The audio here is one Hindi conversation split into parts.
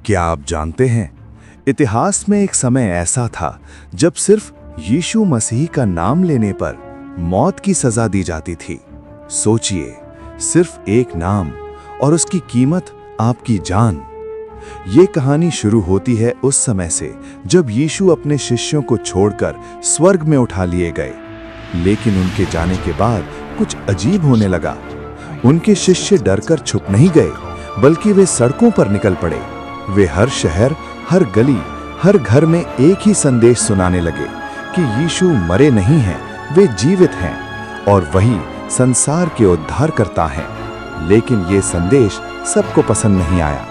क्या आप जानते हैं, इतिहास में एक समय ऐसा था जब सिर्फ यीशु मसीह का नाम लेने पर मौत की सजा दी जाती थी। सोचिए, सिर्फ एक नाम और उसकी कीमत आपकी जान। ये कहानी शुरू होती है उस समय से जब यीशु अपने शिष्यों को छोड़कर स्वर्ग में उठा लिए गए। लेकिन उनके जाने के बाद कुछ अजीब होने लगा। उनके शिष्य डरकर छुप नहीं गए, बल्कि वे सड़कों पर निकल पड़े। वे हर शहर, हर गली, हर घर में एक ही संदेश सुनाने लगे कि यीशु मरे नहीं हैं, वे जीवित हैं और वही संसार के उद्धारकर्ता हैं। लेकिन ये संदेश सबको पसंद नहीं आया।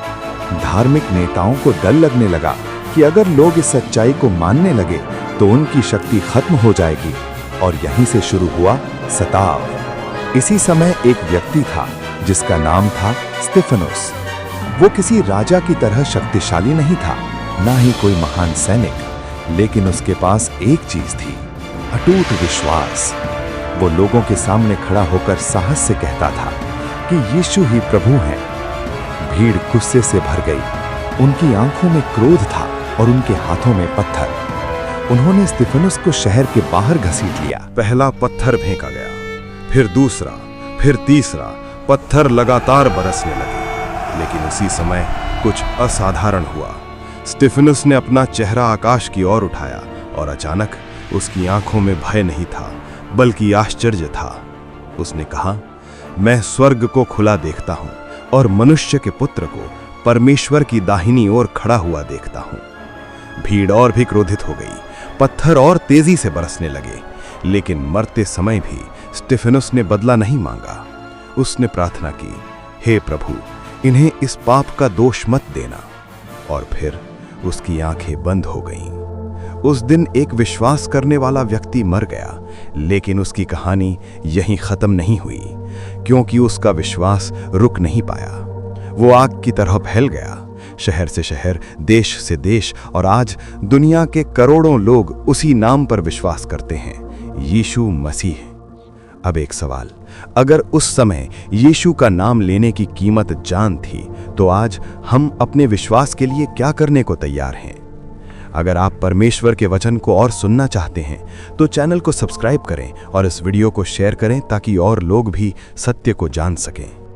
धार्मिक नेताओं को डर लगने लगा कि अगर लोग इस सच्चाई को मानने लगे तो उनकी शक्ति खत्म हो जाएगी, और यहीं से शुरू हुआ सताव। इसी समय एक व्यक्ति था जिसका नाम था स्तिफनुस। वो किसी राजा की तरह शक्तिशाली नहीं था, ना ही कोई महान सैनिक, लेकिन उसके पास एक चीज थी, अटूट विश्वास। वो लोगों के सामने खड़ा होकर साहस से कहता था कि यीशु ही प्रभु हैं। भीड़ गुस्से से भर गई। उनकी आंखों में क्रोध था और उनके हाथों में पत्थर। उन्होंने स्तिफनुस को शहर के बाहर घसीट लिया। पहला पत्थर फेंका गया, फिर दूसरा, फिर तीसरा। पत्थर लगातार बरसने लगे। लेकिन उसी समय कुछ असाधारण हुआ। स्तिफनुस ने अपना चेहरा आकाश की ओर उठाया और अचानक उसकी आंखों में भय नहीं था, बल्कि आश्चर्य था। उसने कहा, मैं स्वर्ग को खुला देखता हूं और मनुष्य के पुत्र को परमेश्वर की दाहिनी ओर खड़ा हुआ देखता हूं। भीड़ और भी क्रोधित हो गई। पत्थर और तेजी से बरसने लगे। लेकिन मरते समय भी स्तिफनुस ने बदला नहीं मांगा। उसने प्रार्थना की, हे प्रभु, इन्हें इस पाप का दोष मत देना। और फिर उसकी आंखें बंद हो गईं। उस दिन एक विश्वास करने वाला व्यक्ति मर गया, लेकिन उसकी कहानी यहीं खत्म नहीं हुई, क्योंकि उसका विश्वास रुक नहीं पाया। वो आग की तरह फैल गया, शहर से शहर, देश से देश, और आज दुनिया के करोड़ों लोग उसी नाम पर विश्वास करते हैं, यीशु मसीह। अब एक सवाल, अगर उस समय यीशु का नाम लेने की कीमत जान थी, तो आज हम अपने विश्वास के लिए क्या करने को तैयार हैं? अगर आप परमेश्वर के वचन को और सुनना चाहते हैं तो चैनल को सब्सक्राइब करें और इस वीडियो को शेयर करें ताकि और लोग भी सत्य को जान सकें।